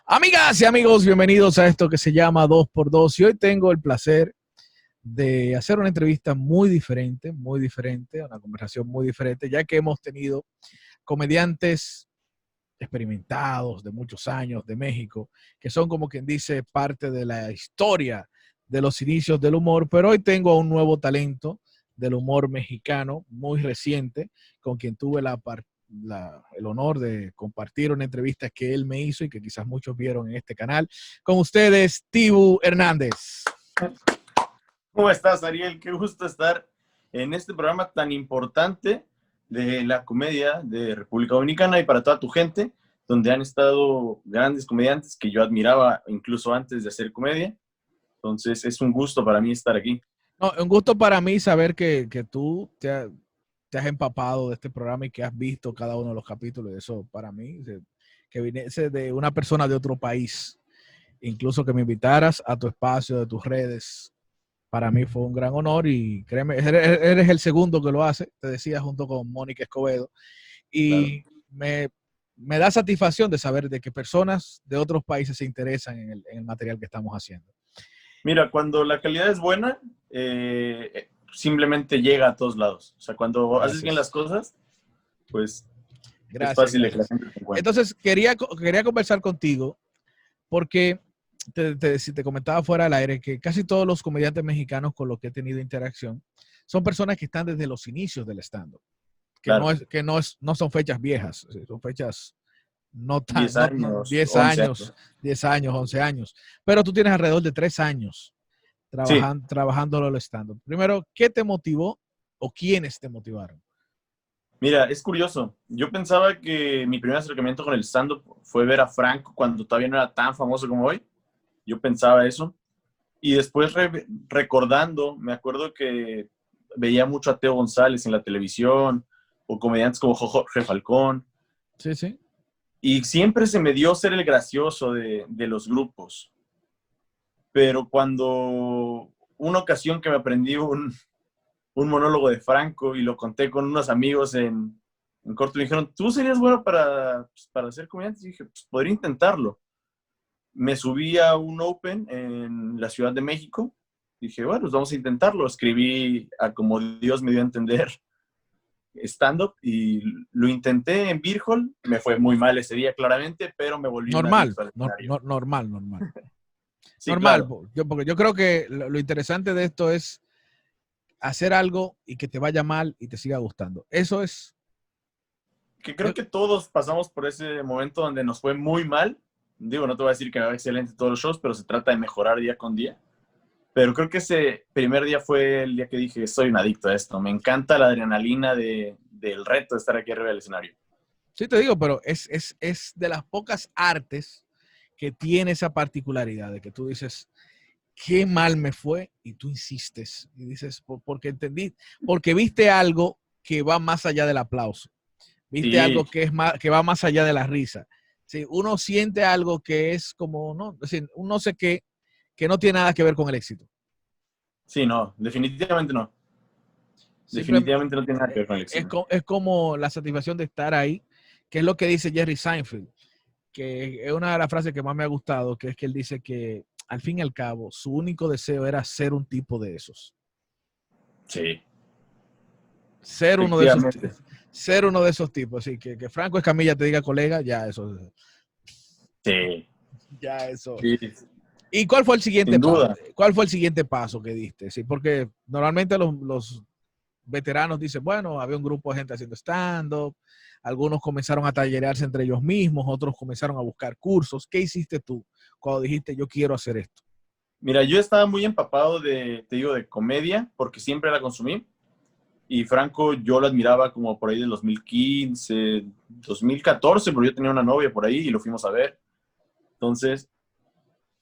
Amigas y amigos, bienvenidos a esto que se llama 2x2 y hoy tengo el placer de hacer una entrevista muy diferente, una conversación muy diferente, ya que hemos tenido comediantes experimentados de muchos años de México, que son como quien dice parte de la historia de los inicios del humor, pero hoy tengo a un nuevo talento del humor mexicano, muy reciente, con quien tuve el honor de compartir una entrevista que él me hizo y que quizás muchos vieron en este canal. Con ustedes, Tibu Hernández. ¿Cómo estás, Ariel? Qué gusto estar en este programa tan importante de la comedia de República Dominicana y para toda tu gente, donde han estado grandes comediantes que yo admiraba incluso antes de hacer comedia. Entonces, es un gusto para mí estar aquí. No, un gusto para mí saber que tú te has empapado de este programa y que has visto cada uno de los capítulos. Eso para mí, que viniese de una persona de otro país, incluso que me invitaras a tu espacio, de tus redes, para mí fue un gran honor y créeme, eres el segundo que lo hace, te decía, junto con Mónica Escobedo. Y claro, me da satisfacción de saber de que personas de otros países se interesan en el material que estamos haciendo. Mira, cuando la calidad es buena, simplemente llega a todos lados. O sea, cuando haces bien las cosas, pues es fácil de que la gente se encuentre. Entonces, quería conversar contigo porque te comentaba fuera del aire que casi todos los comediantes mexicanos con los que he tenido interacción son personas que están desde los inicios del stand-up. Claro. No son fechas viejas, son fechas no tan, 10 años, 10 años, 10 años, 11 años. Pero tú tienes alrededor de 3 años trabajándolo el stand-up. Primero, ¿qué te motivó o quiénes te motivaron? Mira, es curioso. Yo pensaba que mi primer acercamiento con el stand-up fue ver a Franco cuando todavía no era tan famoso como hoy. Yo pensaba eso. Y después recordando, me acuerdo que veía mucho a Teo González en la televisión o comediantes como Jorge Falcón. Sí, sí. Y siempre se me dio ser el gracioso de los grupos. Pero cuando una ocasión que me aprendí un monólogo de Franco y lo conté con unos amigos en corto, me dijeron, ¿tú serías bueno para ser comediante? Y dije, pues podría intentarlo. Me subí a un open en la Ciudad de México. Dije, bueno, pues vamos a intentarlo. Escribí a como Dios me dio a entender stand-up y lo intenté en Beer Hall. Me fue muy mal ese día, claramente, pero me volví normal. Sí, normal, claro. porque yo creo que lo interesante de esto es hacer algo y que te vaya mal y te siga gustando. Eso es... Que creo que todos pasamos por ese momento donde nos fue muy mal. Digo, no te voy a decir que me va excelente todos los shows, pero se trata de mejorar día con día. Pero creo que ese primer día fue el día que dije, soy un adicto a esto. Me encanta la adrenalina del reto de estar aquí arriba del escenario. Sí, te digo, pero es de las pocas artes que tiene esa particularidad de que tú dices, qué mal me fue, y tú insistes. Y dices, porque entendí, porque viste algo que va más allá del aplauso. Viste algo que va más allá de la risa. Sí, uno siente algo que es como, no, es decir, un no sé qué, que no tiene nada que ver con el éxito. Sí, no, definitivamente no. Definitivamente no tiene nada que ver con el éxito. Es como la satisfacción de estar ahí, que es lo que dice Jerry Seinfeld, que es una de las frases que más me ha gustado, que es que él dice que al fin y al cabo su único deseo era ser un tipo de esos. Sí. Ser uno de esos tipos. Así que Franco Escamilla te diga colega, ya eso. Sí. Ya eso. Sí. ¿Y cuál fue el siguiente paso? ¿Cuál fue el siguiente paso que diste? Sí, porque normalmente los veteranos dicen, bueno, había un grupo de gente haciendo stand-up, algunos comenzaron a tallerearse entre ellos mismos, otros comenzaron a buscar cursos. ¿Qué hiciste tú cuando dijiste, yo quiero hacer esto? Mira, yo estaba muy empapado de comedia, porque siempre la consumí. Y Franco yo lo admiraba como por ahí del 2015, 2014, porque yo tenía una novia por ahí y lo fuimos a ver. Entonces,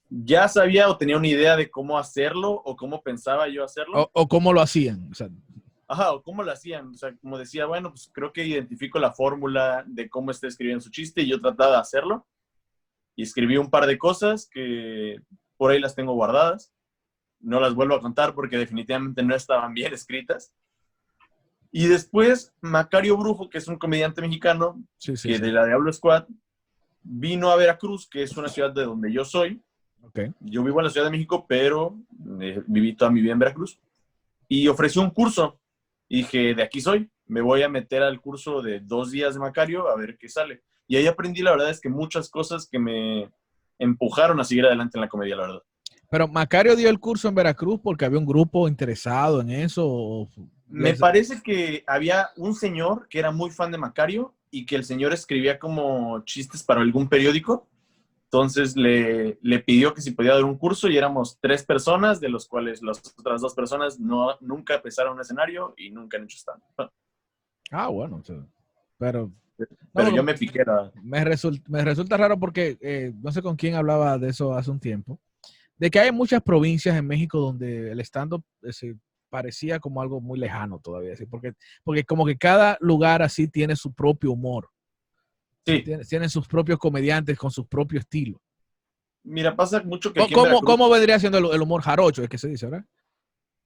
ya sabía o tenía una idea de cómo hacerlo o cómo pensaba yo hacerlo. O cómo lo hacían. O sea, o cómo lo hacían. O sea, como decía, bueno, pues creo que identifico la fórmula de cómo está escribiendo su chiste y yo trataba de hacerlo. Y escribí un par de cosas que por ahí las tengo guardadas. No las vuelvo a contar porque definitivamente no estaban bien escritas. Y después Macario Brujo, que es un comediante mexicano, Sí, sí, que sí. de la Diablo Squad, vino a Veracruz, que es una ciudad de donde yo soy. Ok. Yo vivo en la Ciudad de México, pero viví toda mi vida en Veracruz. Y ofreció un curso. Y dije, de aquí soy, me voy a meter al curso de 2 días de Macario a ver qué sale. Y ahí aprendí, la verdad es que muchas cosas que me empujaron a seguir adelante en la comedia, la verdad. Pero Macario dio el curso en Veracruz porque había un grupo interesado en eso. Me parece que había un señor que era muy fan de Macario y que el señor escribía como chistes para algún periódico. Entonces le pidió que si podía dar un curso y éramos 3 personas, de los cuales las otras 2 personas nunca pisaron un escenario y nunca han hecho stand-up. Bueno, o sea, pero no, Pero yo porque me piqué. me resulta raro porque no sé con quién hablaba de eso hace un tiempo, de que hay muchas provincias en México donde el stand-up parecía como algo muy lejano todavía, ¿sí? Porque como que cada lugar así tiene su propio humor, Sí, tienen sus propios comediantes con su propio estilo. mira, pasa mucho que ¿Cómo, aquí en Veracruz. cómo vendría siendo el humor jarocho? Es que se dice, ¿verdad?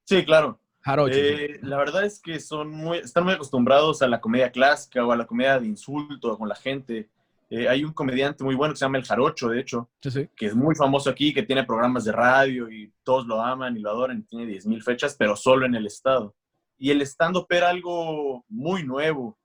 Sí, claro. Jarocho, sí. La verdad es que están muy acostumbrados a la comedia clásica o a la comedia de insulto con la gente. Hay un comediante muy bueno que se llama El Jarocho, de hecho, Sí, sí. que es muy famoso aquí, que tiene programas de radio y todos lo aman y lo adoran. Tiene 10,000 fechas, pero solo en el estado. Y el stand-up era algo muy nuevo.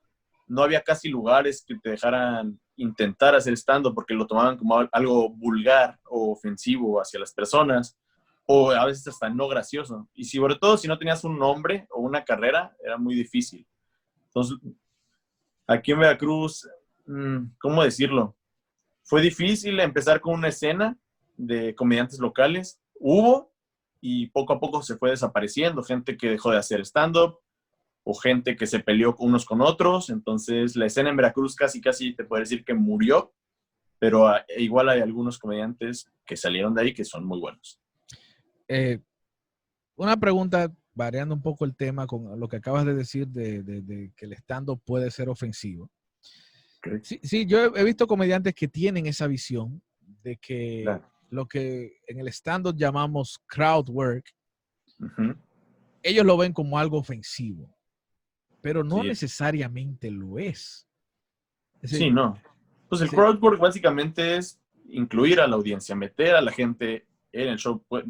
No había casi lugares que te dejaran intentar hacer stand-up porque lo tomaban como algo vulgar o ofensivo hacia las personas, o a veces hasta no gracioso. Y sobre todo si no tenías un nombre o una carrera, era muy difícil. Entonces, aquí en Veracruz, ¿cómo decirlo? Fue difícil empezar con una escena de comediantes locales. Hubo, y poco a poco se fue desapareciendo. Gente que dejó de hacer stand-up o gente que se peleó unos con otros. Entonces, la escena en Veracruz casi te puede decir que murió, pero igual hay algunos comediantes que salieron de ahí que son muy buenos. Eh, una pregunta, variando un poco el tema con lo que acabas de decir de que el stand-up puede ser ofensivo. Okay. Sí, sí, yo he visto comediantes que tienen esa visión de que Claro. lo que en el stand-up llamamos crowd work, Uh-huh. ellos lo ven como algo ofensivo, pero no Sí, necesariamente lo es. Es sí, decir, no. Pues el sí, crowdwork básicamente es incluir a la audiencia, meter a la gente en el show. Pues,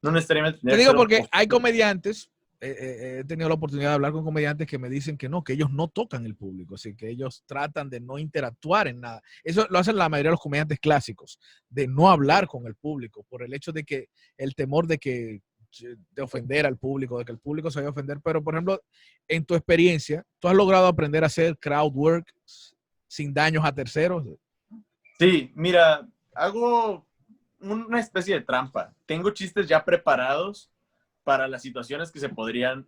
no necesariamente te tener que digo ser porque hay ofensivo. comediantes, he tenido la oportunidad de hablar con comediantes que me dicen que no, que ellos no tocan el público, así que ellos tratan de no interactuar en nada. Eso lo hacen la mayoría de los comediantes clásicos, de no Okay. hablar con el público, por el hecho de que el temor de ofender al público, de que el público se vaya a ofender. Pero, por ejemplo, en tu experiencia, ¿tú has logrado aprender a hacer crowd work sin daños a terceros? Sí, mira, hago una especie de trampa. Tengo chistes ya preparados para las situaciones que se podrían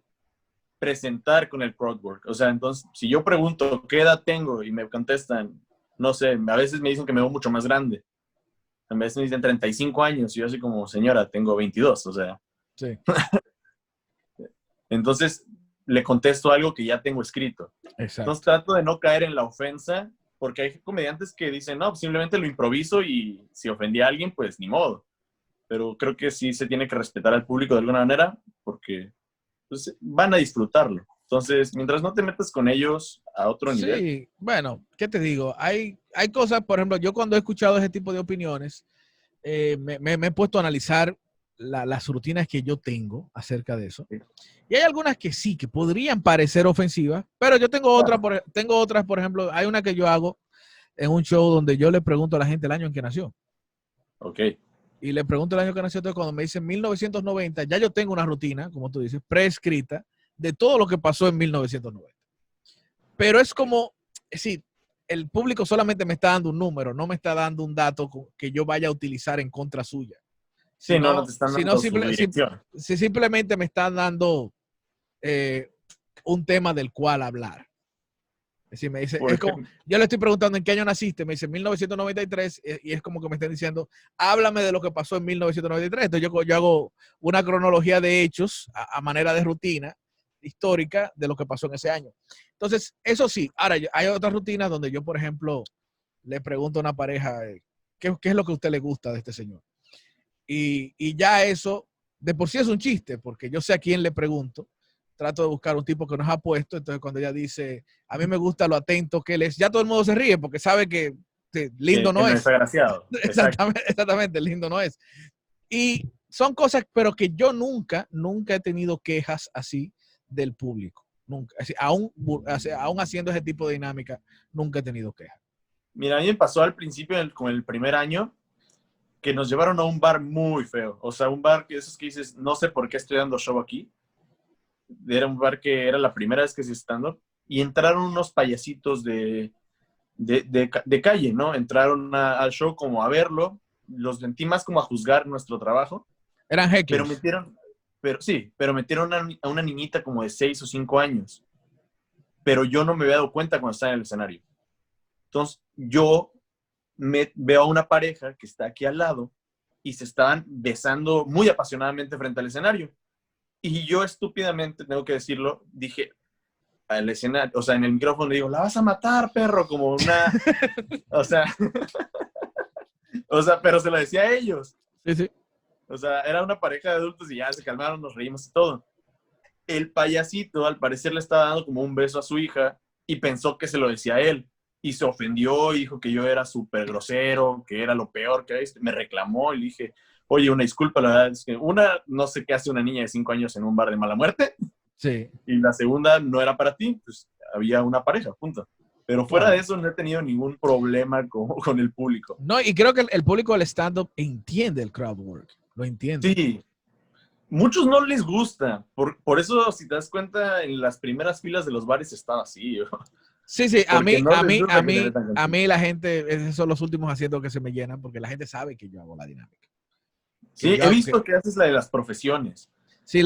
presentar con el crowdwork. O sea, entonces, si yo pregunto qué edad tengo y me contestan, no sé, a veces me dicen que me veo mucho más grande. A veces me dicen 35 años y yo así como, señora, tengo 22. O sea, Sí, entonces le contesto algo que ya tengo escrito. Entonces exacto. trato de no caer en la ofensa, porque hay comediantes que dicen, no, simplemente lo improviso y si ofendí a alguien, pues ni modo. Pero creo que sí se tiene que respetar al público de alguna manera, porque pues, van a disfrutarlo. Entonces, mientras no te metas con ellos a otro nivel. Sí, bueno, ¿qué te digo? Hay cosas, por ejemplo, yo cuando he escuchado ese tipo de opiniones, me he puesto a analizar las rutinas que yo tengo acerca de eso. Y hay algunas que sí, que podrían parecer ofensivas, pero yo Claro. tengo otras, por ejemplo, hay una que yo hago en un show donde yo le pregunto a la gente el año en que nació. Ok. Y le pregunto el año que nació, entonces cuando me dicen 1990, ya yo tengo una rutina, como tú dices, preescrita de todo lo que pasó en 1990. Pero es como, es decir, el público solamente me está dando un número, no me está dando un dato que yo vaya a utilizar en contra suya. Sí, no, no te están Sino dando su dirección. si simplemente me están dando eh, un tema del cual hablar. Es decir, me dice, Por es como, ejemplo, yo le estoy preguntando en qué año naciste, me dice 1993, y es como que me están diciendo, háblame de lo que pasó en 1993. Entonces yo hago una cronología de hechos a manera de rutina histórica de lo que pasó en ese año. Entonces, eso sí, ahora hay otras rutinas donde yo, por ejemplo, le pregunto a una pareja, ¿qué es lo que a usted le gusta de este señor? Y ya eso, de por sí es un chiste, porque yo sé a quién le pregunto, trato de buscar un tipo que nos ha puesto. Entonces, cuando ella dice, a mí me gusta lo atento que él es, ya todo el mundo se ríe porque sabe que lindo Que no no es es. agraciado. Exacto. Exactamente, lindo no es. Y son cosas, pero que yo nunca he tenido quejas así del público. Nunca. Así, aún haciendo ese tipo de dinámica, nunca he tenido quejas. Mira, a mí me pasó al principio, con el primer año, que nos llevaron a un bar muy feo. O sea, un bar que esos que dices, no sé por qué estoy dando show aquí. Era un bar que era la primera vez que se stand-up. Y entraron unos payasitos de calle, ¿no? Entraron al show como a verlo. Los sentí más como a juzgar nuestro trabajo. Eran Pero hecklers. metieron, pero metieron a una niñita como de 6 o 5 años. Pero yo no me había dado cuenta cuando estaba en el escenario. Entonces, yo veo a una pareja que está aquí al lado y se estaban besando muy apasionadamente frente al escenario. Y yo estúpidamente, tengo que decirlo, dije al escenario, o sea, en el micrófono le digo, la vas a matar, perro, como una, o sea, pero se lo decía a ellos. Sí, sí. O sea, era una pareja de adultos y ya se calmaron, nos reímos y todo. El payasito, al parecer, le estaba dando como un beso a su hija y pensó que se lo decía a él. Y se ofendió y dijo que yo era súper grosero, que era lo peor que me reclamó y le dije, oye, una disculpa, la verdad es que no sé qué hace una niña de 5 años en un bar de mala muerte. Sí. Y la segunda no era para ti, pues había una pareja, punto. Pero fuera Claro. de eso no he tenido ningún problema con el público. No, y creo que el público del stand-up entiende el crowd work, lo entiende. Sí, muchos no les gusta. Por eso, si te das cuenta, en las primeras filas de los bares estaba así. Sí, sí, Porque no les gusta que te metan a contigo. mí la gente, esos son los últimos asientos que se me llenan porque la gente sabe que yo hago la dinámica. Sí, he visto que haces la de las profesiones. Sí,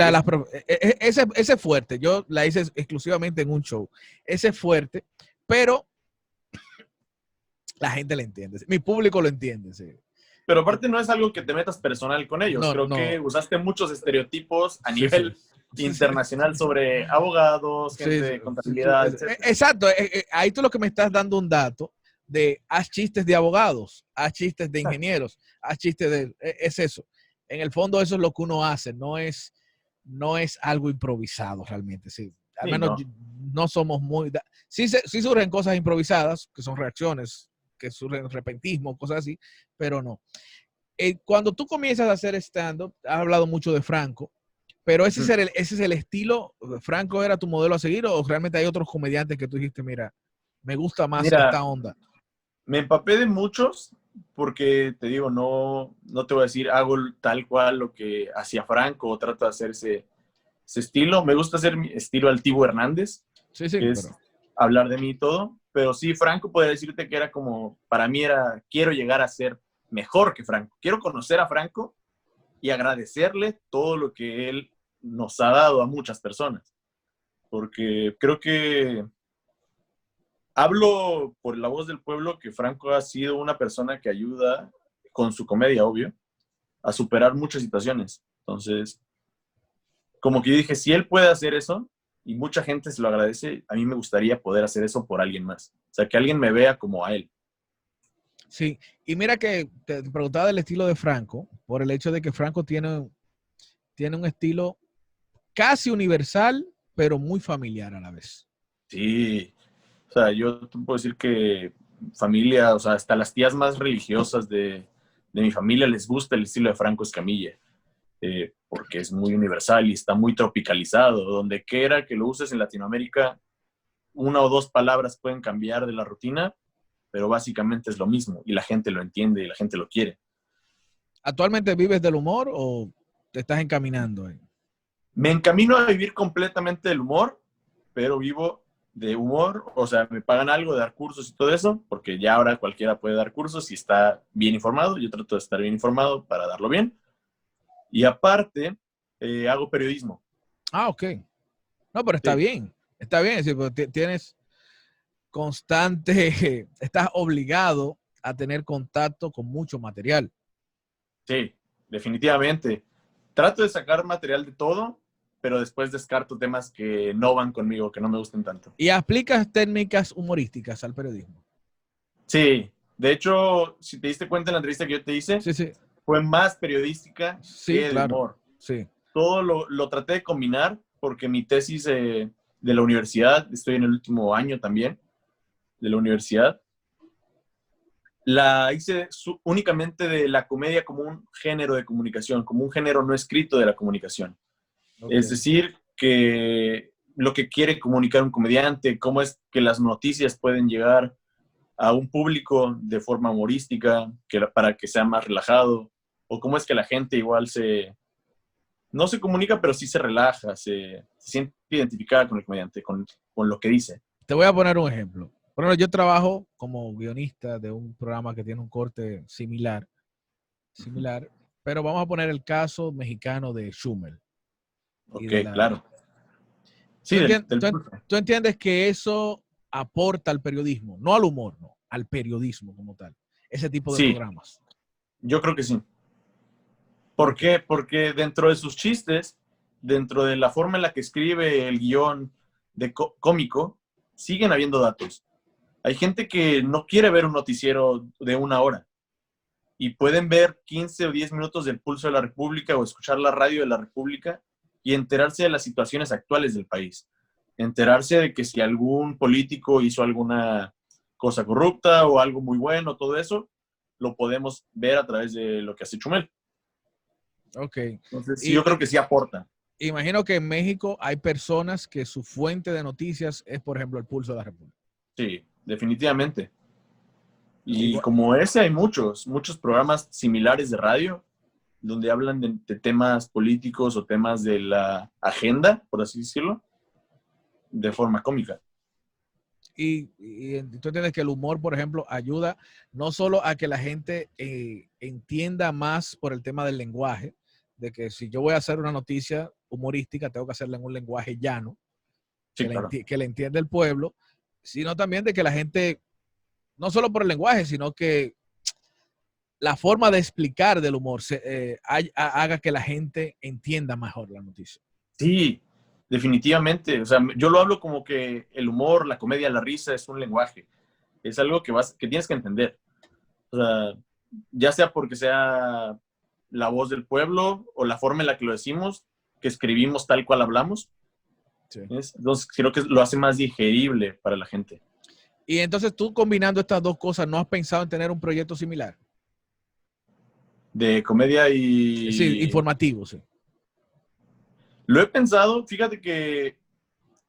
ese es fuerte. Yo la hice exclusivamente en un show. Ese es fuerte, pero la gente lo entiende. Mi público lo entiende, sí. Pero aparte no es algo que te metas personal con ellos. No, Creo no. que usaste muchos estereotipos a nivel sí. internacional sobre abogados, gente de contabilidad, etc. Exacto. Ahí tú lo que me estás dando un dato de haz chistes de abogados, haz chistes de ingenieros, haz chistes de... Es eso. En el fondo eso es lo que uno hace, no es algo improvisado realmente, sí. Al Sí, menos no somos muy... Sí surgen cosas improvisadas, que son reacciones, que surgen repentismo, cosas así, pero no. Cuando tú comienzas a hacer stand-up, has hablado mucho de Franco, pero ese es el estilo. ¿Franco era tu modelo a seguir o realmente hay otros comediantes que tú dijiste, mira, me gusta más esta onda? Me empapé de muchos porque, te digo, no te voy a decir hago tal cual lo que hacía Franco o trato de hacer ese estilo. Me gusta hacer mi estilo Altivo Hernández, que es hablar de mí y todo. Pero sí, Franco podría decirte que era como, para mí era, quiero llegar a ser mejor que Franco. Quiero conocer a Franco y agradecerle todo lo que él nos ha dado a muchas personas. Porque creo que hablo por la voz del pueblo que Franco ha sido una persona que ayuda, con su comedia, obvio, a superar muchas situaciones. Entonces, como que yo dije, si él puede hacer eso y mucha gente se lo agradece, a mí me gustaría poder hacer eso por alguien más. O sea, que alguien me vea como a él. Sí, y mira que te preguntaba del estilo de Franco, por el hecho de que Franco tiene un estilo casi universal, pero muy familiar a la vez. Sí, o sea, yo te puedo decir que familia, o sea, hasta las tías más religiosas de mi familia les gusta el estilo de Franco Escamilla, porque es muy universal y está muy tropicalizado. Donde quiera que lo uses en Latinoamérica, una o dos palabras pueden cambiar de la rutina, pero básicamente es lo mismo y la gente lo entiende y la gente lo quiere. ¿Actualmente vives del humor o te estás encaminando? Me encamino a vivir completamente del humor, pero vivo de humor, o sea, me pagan algo de dar cursos y todo eso, porque ya ahora cualquiera puede dar cursos si está bien informado. Yo trato de estar bien informado para darlo bien. Y aparte, hago periodismo. Ah, ok. No, pero está bien. Está bien. Es decir, tienes constante, estás obligado a tener contacto con mucho material. Sí, definitivamente. Trato de sacar material de todo, pero después descarto temas que no van conmigo, que no me gusten tanto. ¿Y aplicas técnicas humorísticas al periodismo? Sí, de hecho, si te diste cuenta en la entrevista que yo te hice, fue más periodística que de humor. Sí. Todo lo traté de combinar porque mi tesis de la universidad, estoy en el último año también de la universidad, la hice únicamente de la comedia como un género de comunicación, como un género no escrito de la comunicación. Okay. Es decir, que lo que quiere comunicar un comediante, cómo es que las noticias pueden llegar a un público de forma humorística, para que sea más relajado, o cómo es que la gente igual no se comunica, pero sí se relaja, se siente identificada con el comediante, con lo que dice. Te voy a poner un ejemplo. Por ejemplo, yo trabajo como guionista de un programa que tiene un corte similar, pero vamos a poner el caso mexicano de Schumer. Ok, claro. Sí, ¿Tú entiendes que eso aporta al periodismo? No al humor, no, al periodismo como tal. Ese tipo de programas. Yo creo que sí. ¿Por qué? Porque dentro de sus chistes, dentro de la forma en la que escribe el guión de cómico, siguen habiendo datos. Hay gente que no quiere ver un noticiero de 1 hora y pueden ver 15 o 10 minutos del Pulso de la República o escuchar la radio de la República y enterarse de las situaciones actuales del país. Enterarse de que si algún político hizo alguna cosa corrupta o algo muy bueno, todo eso, lo podemos ver a través de lo que hace Chumel. Ok. Entonces, yo creo que sí aporta. Imagino que en México hay personas que su fuente de noticias es, por ejemplo, el Pulso de la República. Sí, definitivamente. Y como ese hay muchos programas similares de radio donde hablan de temas políticos o temas de la agenda, por así decirlo, de forma cómica. Y tú entiendes que el humor, por ejemplo, ayuda no solo a que la gente entienda más por el tema del lenguaje, de que si yo voy a hacer una noticia humorística, tengo que hacerla en un lenguaje llano, Sí, que le entienda el pueblo, sino también de que la gente, no solo por el lenguaje, sino que la forma de explicar del humor haga que la gente entienda mejor la noticia. Sí, definitivamente. O sea, yo lo hablo como que el humor, la comedia, la risa es un lenguaje. Es algo que tienes que entender. O sea, ya sea porque sea la voz del pueblo o la forma en la que lo decimos, que escribimos tal cual hablamos. Sí. Entonces, creo que lo hace más digerible para la gente. Y entonces tú combinando estas dos cosas, ¿no has pensado en tener un proyecto similar? De comedia y... Sí, informativo, sí. Lo he pensado, fíjate que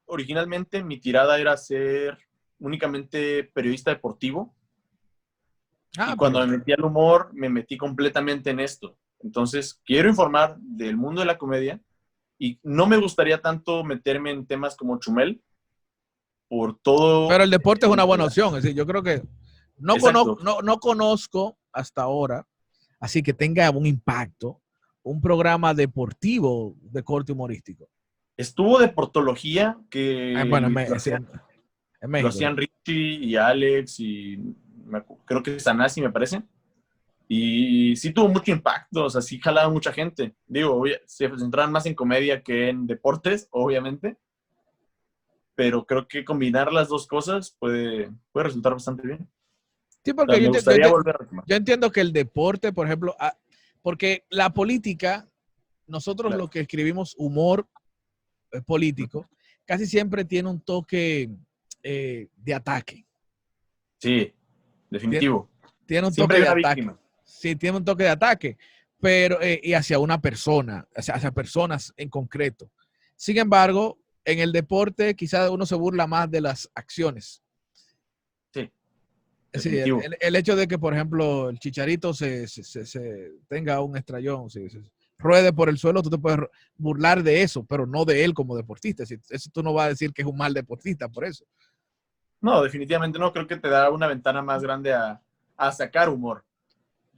originalmente mi tirada era ser únicamente periodista deportivo. Y cuando me metí al humor, me metí completamente en esto. Entonces, quiero informar del mundo de la comedia y no me gustaría tanto meterme en temas como Chumel por todo. Pero el deporte es una buena opción. Es decir, yo creo que no conozco hasta ahora, así que tenga un impacto, un programa deportivo de corte humorístico. Estuvo Deportología, que Bueno, en México, lo hacían Richie y Alex y creo que Sanasi, me parece. Y sí tuvo mucho impacto, o sea, sí jalaba mucha gente. Digo, se centraban más en comedia que en deportes, obviamente. Pero creo que combinar las dos cosas puede resultar bastante bien. Sí, porque O sea, me gustaría volver a retomar. Yo entiendo que el deporte, por ejemplo, porque la política, nosotros lo que escribimos humor político, casi siempre tiene un toque de ataque. Sí, definitivo. Tiene un siempre toque hay de una ataque. Víctima. Sí, tiene un toque de ataque, pero y hacia una persona, hacia personas en concreto. Sin embargo, en el deporte quizás uno se burla más de las acciones. Sí, definitivo. Sí, el hecho de que, por ejemplo, el Chicharito se tenga un estrellón, se ruede por el suelo, tú te puedes burlar de eso, pero no de él como deportista. Eso tú no vas a decir que es un mal deportista por eso. No, definitivamente no. Creo que te da una ventana más grande a sacar humor.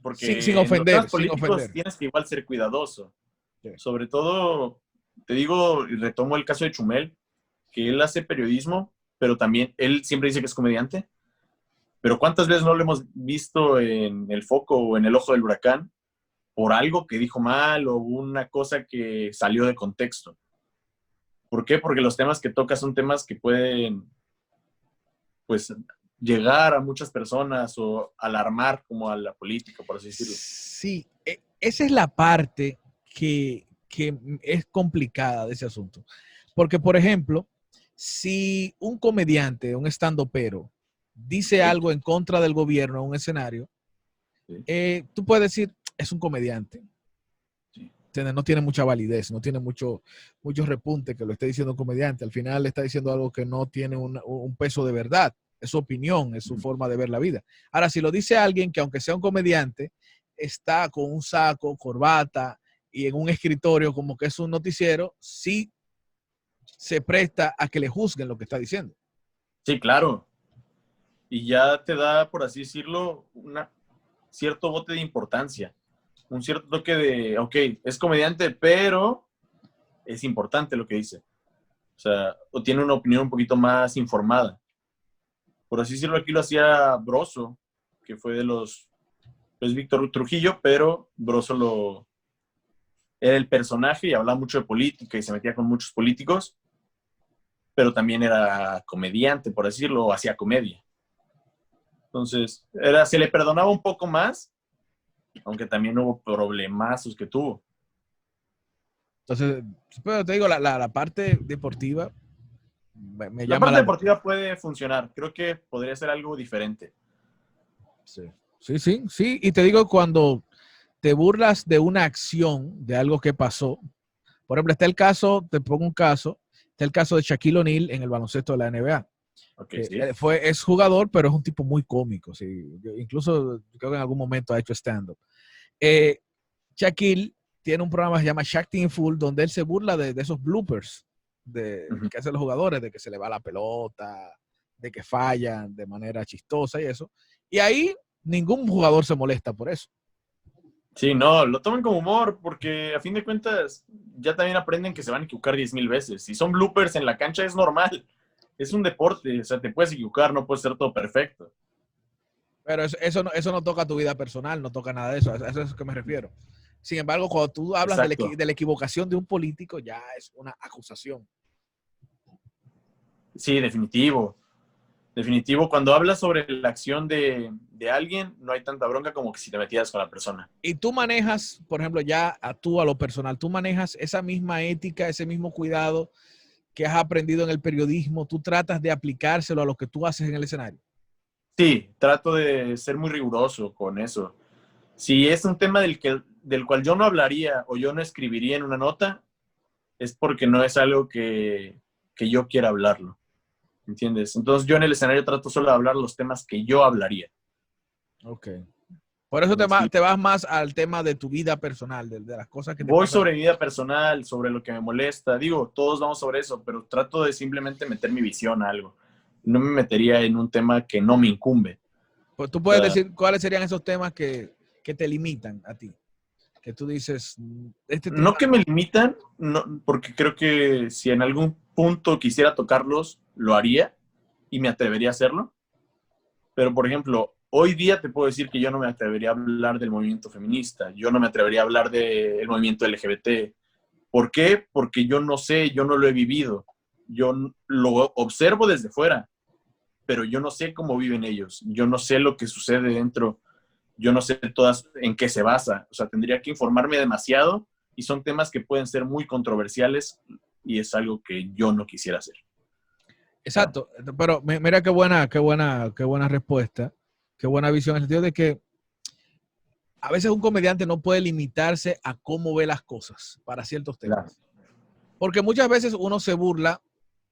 Porque sin ofender, en los temas políticos tienes que igual ser cuidadoso. Sí. Sobre todo, te digo, y retomo el caso de Chumel, que él hace periodismo, pero también él siempre dice que es comediante. Pero ¿cuántas veces no lo hemos visto en el foco o en el ojo del huracán por algo que dijo mal o una cosa que salió de contexto? ¿Por qué? Porque los temas que toca son temas que pueden, pues, llegar a muchas personas o alarmar como a la política, por así decirlo. Sí, esa es la parte que es complicada de ese asunto. Porque, por ejemplo, si un comediante, un estandopero, dice Sí, algo en contra del gobierno en un escenario, sí, tú puedes decir, es un comediante. sí. No tiene mucha validez, no tiene mucho repunte que lo esté diciendo un comediante. Al final le está diciendo algo que no tiene un peso de verdad. Es su opinión, es su Ujú. forma de ver la vida. Ahora, si lo dice alguien que aunque sea un comediante, está con un saco, corbata y en un escritorio como que es un noticiero, sí se presta a que le juzguen lo que está diciendo. Sí, claro. Y ya te da, por así decirlo, un cierto bote de importancia, un cierto toque de, ok, es comediante, pero es importante lo que dice. O sea, o tiene una opinión un poquito más informada. Por así decirlo, aquí lo hacía Broso, que fue de los, pues Víctor Trujillo, pero Broso era el personaje y hablaba mucho de política y se metía con muchos políticos, pero también era comediante, por así decirlo, o hacía comedia. Entonces, se le perdonaba un poco más, aunque también hubo problemazos que tuvo. Entonces, pero te digo, la parte deportiva me La llama parte la... deportiva puede funcionar. Creo que podría ser algo diferente. Sí, sí, sí, sí. Y te digo, cuando te burlas de una acción, de algo que pasó, por ejemplo, está el caso, te pongo un caso, está el caso de Shaquille O'Neal en el baloncesto de la NBA. Ok, sí. Es jugador, pero es un tipo muy cómico. Sí. Incluso creo que en algún momento ha hecho stand-up. Eh, Shaquille tiene un programa que se llama Shaq Team Full, donde él se burla de esos bloopers Uh-huh. que hacen los jugadores, de que se le va la pelota, de que fallan de manera chistosa y eso. Y ahí ningún jugador se molesta por eso. Sí, no, lo toman como humor porque a fin de cuentas ya también aprenden que se van a equivocar 10,000 veces. Si son bloopers en la cancha es normal. Es un deporte, o sea, te puedes equivocar, no puede ser todo perfecto. Pero eso no toca tu vida personal, no toca nada de eso. A eso es a lo que me refiero. Sin embargo, cuando tú hablas Exacto. de la equivocación de un político, ya es una acusación. Sí, definitivo. Definitivo, cuando hablas sobre la acción de alguien, no hay tanta bronca como que si te metías con la persona. Y tú manejas, por ejemplo, ya tú a lo personal, tú manejas esa misma ética, ese mismo cuidado que has aprendido en el periodismo, tú tratas de aplicárselo a lo que tú haces en el escenario. Sí, trato de ser muy riguroso con eso. Si es un tema del cual yo no hablaría o yo no escribiría en una nota, es porque no es algo que yo quiera hablarlo, ¿entiendes? Entonces yo en el escenario trato solo de hablar los temas que yo hablaría. Ok. Por eso Sí. te vas más al tema de tu vida personal, de las cosas que te Voy pasan. sobre mi vida personal, sobre lo que me molesta. Digo, todos vamos sobre eso, pero trato de simplemente meter mi visión a algo. No me metería en un tema que no me incumbe. Pues tú O puedes sea, decir cuáles serían esos temas que te limitan a ti. Que tú dices, este tema no que me limitan, no, porque creo que si en algún punto quisiera tocarlos, lo haría y me atrevería a hacerlo. Pero, por ejemplo, hoy día te puedo decir que yo no me atrevería a hablar del movimiento feminista, yo no me atrevería a hablar del movimiento LGBT. ¿Por qué? Porque yo no sé, yo no lo he vivido. Yo lo observo desde fuera, pero yo no sé cómo viven ellos. Yo no sé lo que sucede dentro. Yo no sé todas en qué se basa. O sea, tendría que informarme demasiado y son temas que pueden ser muy controversiales y es algo que yo no quisiera hacer. O sea, exacto, pero mira qué buena respuesta, qué buena visión, en el sentido de que a veces un comediante no puede limitarse a cómo ve las cosas para ciertos claro. temas. Porque muchas veces uno se burla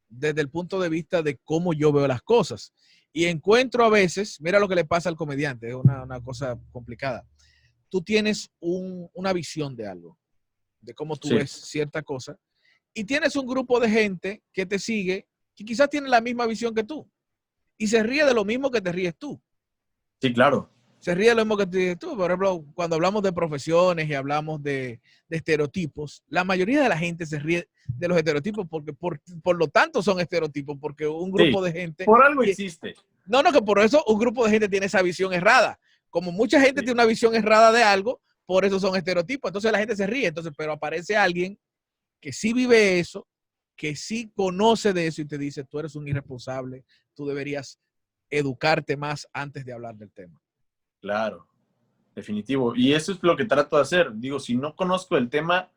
desde el punto de vista de cómo yo veo las cosas. Y encuentro a veces, mira lo que le pasa al comediante, es una cosa complicada. Tú tienes una visión de algo, de cómo tú Sí, ves cierta cosa, y tienes un grupo de gente que te sigue, que quizás tiene la misma visión que tú, y se ríe de lo mismo que te ríes tú. sí, claro. Se ríe de lo mismo que te ríes tú. Por ejemplo, cuando hablamos de profesiones y hablamos de estereotipos, la mayoría de la gente se ríe de los estereotipos porque por lo tanto son estereotipos, porque un Sí, grupo de gente... por algo existe. No, no, que por eso un grupo de gente tiene esa visión errada. Como mucha gente Sí, tiene una visión errada de algo, por eso son estereotipos. Entonces la gente se ríe. Entonces, pero aparece alguien que sí vive eso, que sí conoce de eso y te dice, tú eres un irresponsable, tú deberías educarte más antes de hablar del tema. claro, definitivo. Y eso es lo que trato de hacer. Digo, si no conozco el tema,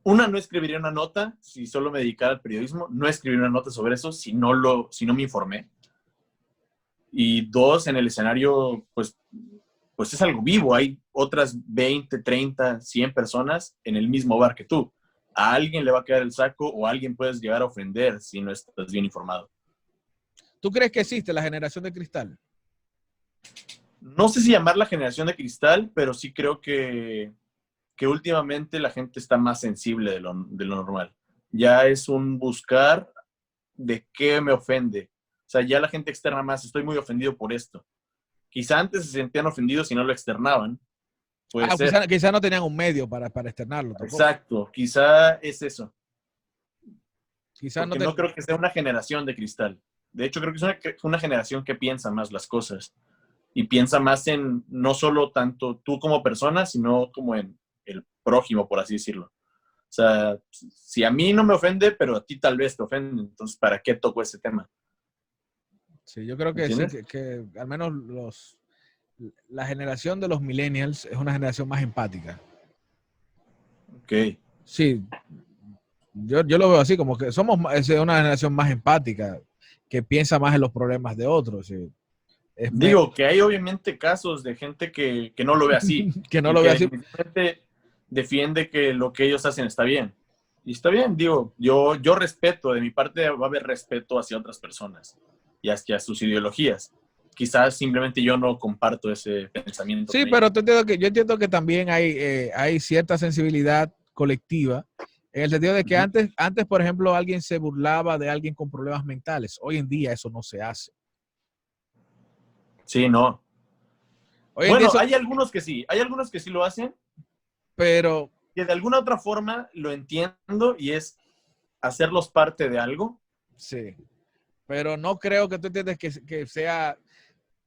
Una, no escribiría una nota si solo me dedicara al periodismo. No escribiría una nota sobre eso si no me informé. Y dos, en el escenario, pues es algo vivo. Hay otras 20, 30, 100 personas en el mismo bar que tú. A alguien le va a quedar el saco o a alguien puedes llegar a ofender si no estás bien informado. ¿Tú crees que existe la generación de cristal? No sé si llamar la generación de cristal, pero sí creo que últimamente la gente está más sensible de lo normal. Ya es un buscar de qué me ofende. O sea, ya la gente externa más, estoy muy ofendido por esto. Quizá antes se sentían ofendidos y no lo externaban. Puede ser. Quizá no tenían un medio para externarlo tampoco. Exacto, quizá es eso. Quizá Porque no creo que sea una generación de cristal. De hecho, creo que es una generación que piensa más las cosas. Y piensa más en no solo tanto tú como persona, sino como en el prójimo, por así decirlo. O sea, si a mí no me ofende, pero a ti tal vez te ofende, entonces, ¿para qué toco ese tema? Sí, yo creo que sí, que al menos la generación de los millennials es una generación más empática. Ok. Sí, yo lo veo así, como que somos una generación más empática, que piensa más en los problemas de otros. Sí. Digo que hay obviamente casos de gente que no lo ve así. Que no y lo que ve así. defiende que lo que ellos hacen está bien. Y está bien, digo, yo respeto, de mi parte va a haber respeto hacia otras personas y hacia sus ideologías. Quizás simplemente yo no comparto ese pensamiento. Sí, pero yo entiendo que también hay cierta sensibilidad colectiva, en el sentido de que antes, por ejemplo, alguien se burlaba de alguien con problemas mentales. Hoy en día eso no se hace. Sí, no. Hoy en día Bueno, eso, hay algunos que sí lo hacen, pero que de alguna otra forma lo entiendo y es hacerlos parte de algo. sí, pero no creo que tú entiendes que sea,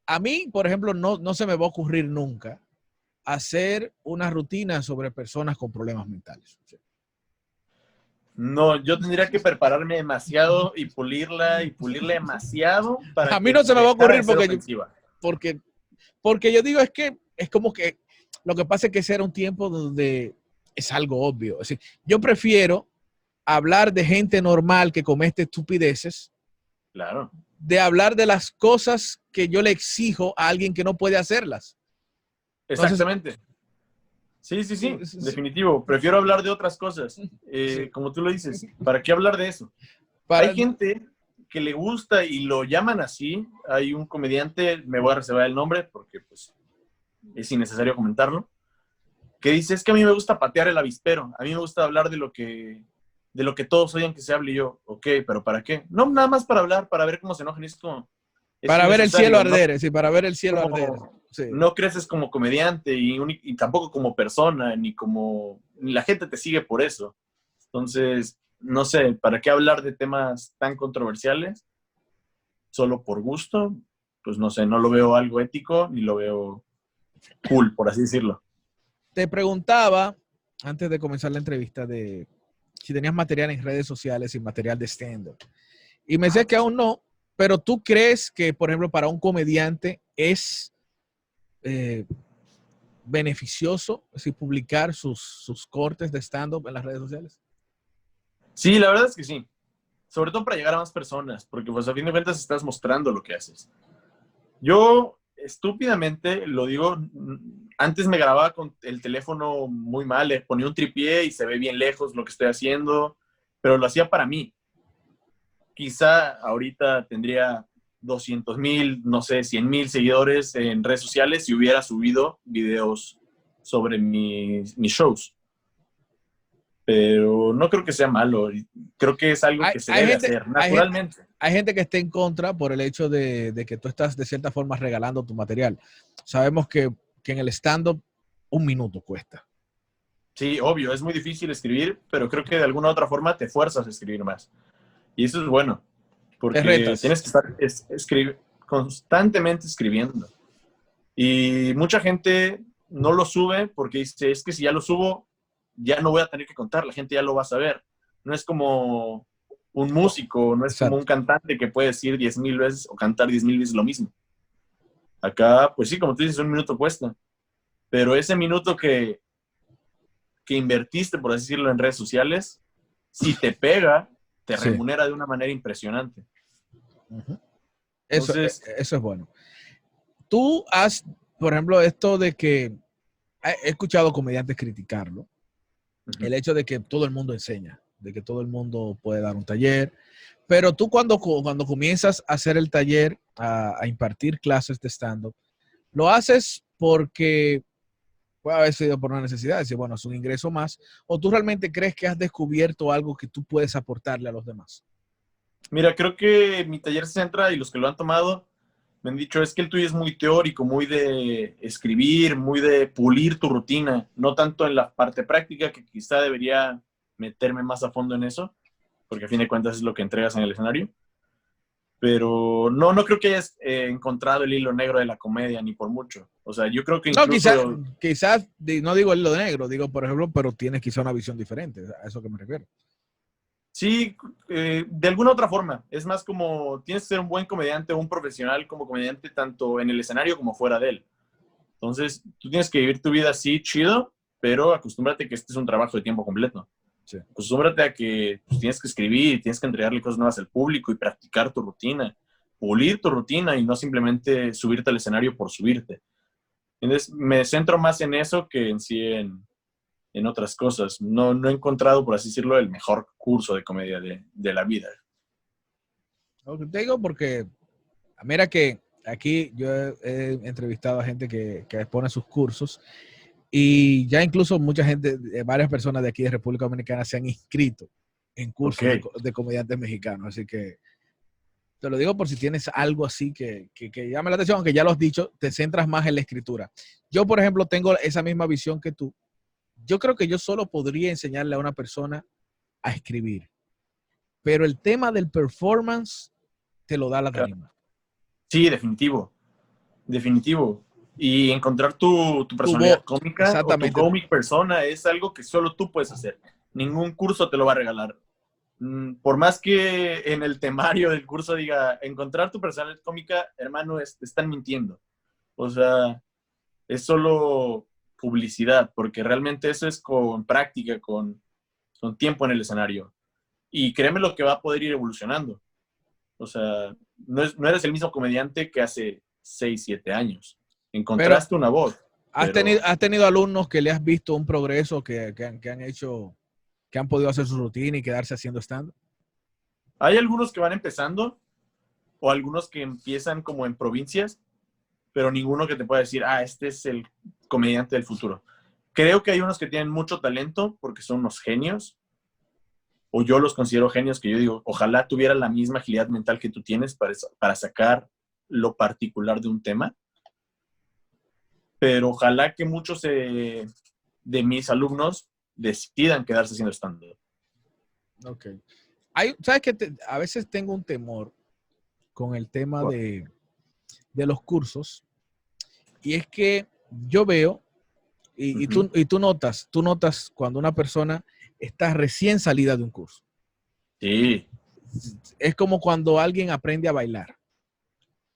a mí, por ejemplo, no se me va a ocurrir nunca hacer una rutina sobre personas con problemas mentales. Sí. No, yo tendría que prepararme demasiado y pulirla demasiado para A mí que no se me va a dejara de ocurrir ser ofensiva. porque yo digo que es como que lo que pasa es que ese era un tiempo donde es algo obvio. Es decir, yo prefiero hablar de gente normal que comete estupideces, Claro. de hablar de las cosas que yo le exijo a alguien que no puede hacerlas. Entonces, Exactamente. Sí, definitivo. Prefiero hablar de otras cosas. sí. Como tú lo dices, ¿para qué hablar de eso? Para, Hay gente que le gusta y lo llaman así. Hay un comediante, me voy a reservar el nombre porque pues es innecesario comentarlo, que dice, es que a mí me gusta patear el avispero. A mí me gusta hablar de lo que todos oyen que se hable. Y yo, ok, pero ¿para qué? No, nada más para hablar, para ver cómo se enojan. Es como, es para ver el cielo innecesario, ¿no? arder, sí, para ver el cielo arder. Sí. No creces como comediante y tampoco como persona, ni la gente te sigue por eso. Entonces, no sé, ¿para qué hablar de temas tan controversiales? Solo por gusto, pues no sé, no lo veo algo ético ni lo veo cool, por así decirlo. Te preguntaba, antes de comenzar la entrevista, de si tenías material en redes sociales y material de stand-up. Y me decías que aún no, pero ¿tú crees que, por ejemplo, para un comediante es beneficioso si publicar sus cortes de stand-up en las redes sociales? Sí, la verdad es que sí. Sobre todo para llegar a más personas, porque pues a fin de cuentas estás mostrando lo que haces. Yo, estúpidamente, lo digo, antes me grababa con el teléfono muy mal, le ponía un tripié y se ve bien lejos lo que estoy haciendo, pero lo hacía para mí. Quizá ahorita tendría 200,000, no sé, 100,000 seguidores en redes sociales si hubiera subido videos sobre mis shows. Pero no creo que sea malo. Creo que es algo que se debe hacer naturalmente. Hay gente que está en contra por el hecho de que tú estás de cierta forma regalando tu material. Sabemos que en el stand-up 1 minuto cuesta. Sí, obvio, es muy difícil escribir, pero creo que de alguna otra forma te fuerzas a escribir más. Y eso es bueno, Te porque retas. tienes que estar constantemente escribiendo. Y mucha gente no lo sube porque dice, es que si ya lo subo, ya no voy a tener que contar, la gente ya lo va a saber. No es como un músico, no es como un Exacto. cantante que puede decir 10,000 veces o cantar 10,000 veces lo mismo. Acá, pues sí, como tú dices, 1 minuto cuesta. Pero ese minuto que que invertiste, por así decirlo, en redes sociales, si te pega, te Sí. remunera de una manera impresionante. Eso, Entonces, eso es bueno. Tú has, por ejemplo, esto de que he escuchado comediantes criticarlo, el hecho de que todo el mundo enseña, de que todo el mundo puede dar un taller, pero tú cuando comienzas a hacer el taller, a impartir clases de stand-up, lo haces porque puede haber sido por una necesidad, decir, bueno, es un ingreso más, o tú realmente crees que has descubierto algo que tú puedes aportarle a los demás. mira, creo que mi taller se centra, y los que lo han tomado me han dicho, es que el tuyo es muy teórico, muy de escribir, muy de pulir tu rutina, no tanto en la parte práctica, que quizá debería meterme más a fondo en eso, porque a fin de cuentas es lo que entregas en el escenario. Pero no creo que hayas encontrado el hilo negro de la comedia, ni por mucho. O sea, yo creo que No, incluso... quizás, no digo el hilo negro, digo, por ejemplo, pero tienes quizá una visión diferente, a eso que me refiero. Sí, de alguna otra forma. Es más como tienes que ser un buen comediante o un profesional como comediante, tanto en el escenario como fuera de él. Entonces, tú tienes que vivir tu vida así, chido, pero acostúmbrate que este es un trabajo de tiempo completo. Sí. Acostúmbrate a que pues, tienes que escribir, tienes que entregarle cosas nuevas al público y practicar tu rutina, pulir tu rutina y no simplemente subirte al escenario por subirte. Entonces, me centro más en eso que en sí en otras cosas. No he encontrado, por así decirlo, el mejor curso de comedia de la vida. Te digo porque, mira que aquí yo he entrevistado a gente que expone sus cursos y ya incluso mucha gente, varias personas de aquí de República Dominicana se han inscrito en Ok, cursos de comediantes mexicanos. Así que te lo digo por si tienes algo así que llame la atención, aunque ya lo has dicho, te centras más en la escritura. Yo, por ejemplo, tengo esa misma visión que tú. Yo creo que yo solo podría enseñarle a una persona a escribir, pero el tema del performance te lo da la claro. tarima. Sí, definitivo, definitivo. Y encontrar tu Tu personalidad voz, cómica o tu exactamente. cómic persona es algo que solo tú puedes hacer. Ningún curso te lo va a regalar. Por más que en el temario del curso diga, encontrar tu personalidad cómica, hermano, te están mintiendo. O sea, es solo publicidad, porque realmente eso es con práctica, con tiempo en el escenario. Y créeme lo que va a poder ir evolucionando. O sea, no eres el mismo comediante que hace 6 7 años. Pero Encontraste una voz, pero has tenido alumnos que le has visto un progreso que han hecho, que han podido hacer su rutina y quedarse haciendo stand-up. hay algunos que van empezando o algunos que empiezan como en provincias, pero ninguno que te pueda decir, este es el comediante del futuro. Creo que hay unos que tienen mucho talento porque son unos genios, o yo los considero genios, que yo digo, ojalá tuviera la misma agilidad mental que tú tienes para sacar lo particular de un tema, pero ojalá que muchos de mis alumnos decidan quedarse haciendo stand-up. Ok. ¿Sabes qué? A veces tengo un temor con el tema de los cursos y es que yo veo y tú notas cuando una persona está recién salida de un curso. Sí, Es como cuando alguien aprende a bailar,